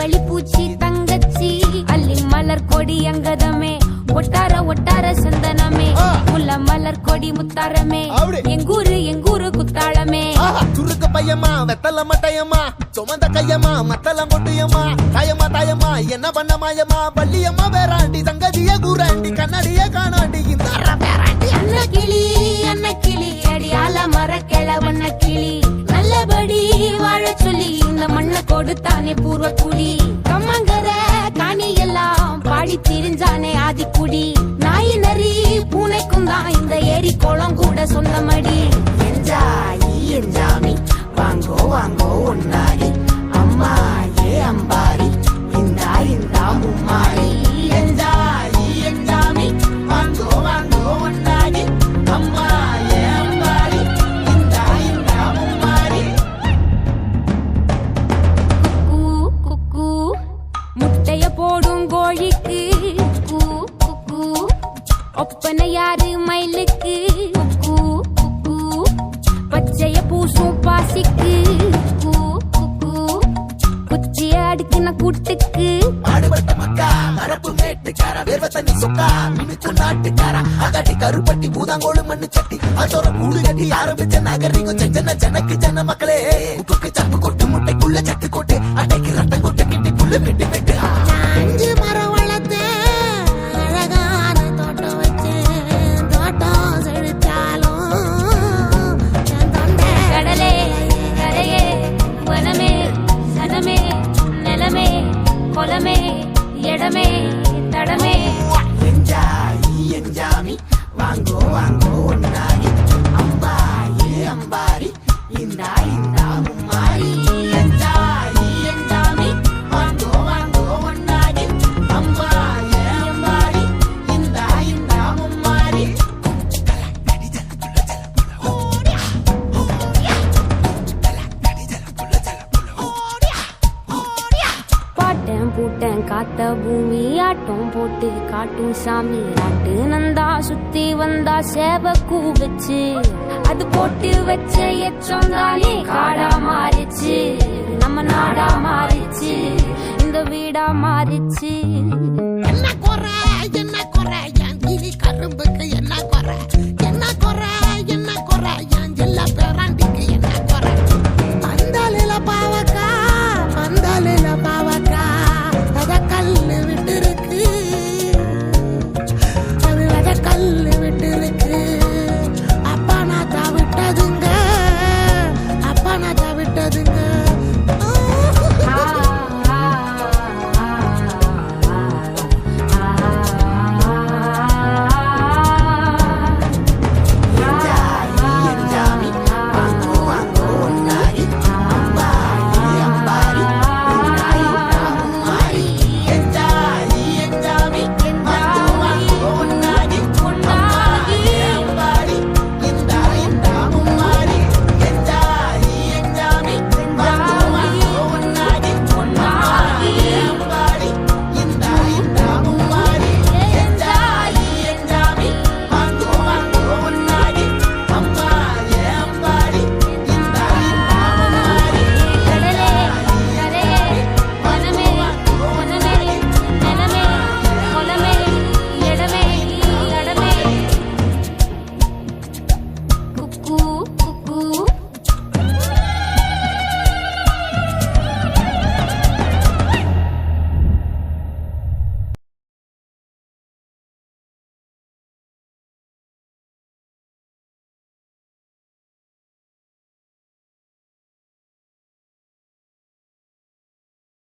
செவ்வழி பூச்சி தங்கச்சி அள்ளி மலர் கொடி அங்கதமே ஒட்டார ஒட்டார சந்தனமே முல்ல மலர் கொடி முத்தாரமே எங்கூரு குத்தாளமே சுருக்கு பையமா வெத்தல மட்டையம்மா சுமந்த கையம்மா மத்தல மொட்டையம்மா தாயம்மா என்ன பண்ண மாயம்மா பள்ளியம்மா வேறாண்டி சங்கதிய கூறாண்டி கண்ணடிய காணாண்டி இந்த அண்ண கிளி அடியால மர கிழவண்ண கிளி நல்லபடி வாழ சொல்லி இந்த மண்ணை கொடுத்தானே பூர்வ குடி கம்மங்கர காணி எல்லாம் பாடி திரிஞ்சானே ஆதிக்குடி நாய் நரி பூனைக்கும் தான் இந்த ஏரி குளம் கூட சொந்தமடி என்ஜாமி வாங்கோ வாங்கோ ஒன்னாரி அம்மா ஏ அம்பாரி இந்தா மும்மாரி என்ஜாமி வாங்கோ வாங்கோ ஒன்னாரி அம்மா ஏ அம்பாரி இந்தா மும்மாரி குக்கு முட்டைய போடும் கோழிக்கு குக்கு ஒப்பனை யாரு மயிலுக்கு குக்கு பச்சைய பூசும் பாசிக்கு குச்சிய அடுக்கின கூட்டுக்கு ஆடுபட்ட மக்கா மரப்பு மேட்டுக்கார வேர்வ தண்ணி சொக்கா மினுக்கு நாட்டுக்கார அகாட்டி கருப்பட்டி பூதாங்கோடு மண்ணு சட்டி அதோட கூடு கட்டி ஆரம்பிச்ச நாகரிகம் செஞ்சன ஜனக்கு ஜன மக்களே உப்புக்கு சப்பு கொட்டு முட்டைக்குள்ள சட்டு கொட்டு அட்டைக்கு ரத்தம் கொட்டு கிட்டி புல்லு வெட்டு வெட்டு 5 மரம் வளர்த்தேன் அழகான தோட்டம் வச்சேன் தோட்டம் செழிச்சாலும் கடலே கரையே வனமே சனமே நிலமே கொலமே இடமே தடமே என்ஜாமி வாங்கோ வாங்கோ ஒன்னாரி அம்பா ஏ அம்பாரி இந்தா மும்மாரி என்ஜாமி வாங்கோ வாங்கோ ஒன்னாரி அம்பா ஏ அம்பாரி இந்தா மும்மாரி பாட்டன் பூட்டன் காத்த பூமி ஆட்டம் போட்டு காட்டும் சாமி நாட்டு நந்தா சுத்தி வந்தா சேவ கூவச்சு அது போட்டு வச்ச எச்சம் தானே காடா மாறிச்சு நம்ம நாடா மாறிச்சு இந்த வீடா மாறிச்சு என்ன குறை என் கிளி கரும்புக்கு என்ன குறை என் ஜில்ல பேராண்டிக்கு என்ன குறை பந்தலில பாவக்கா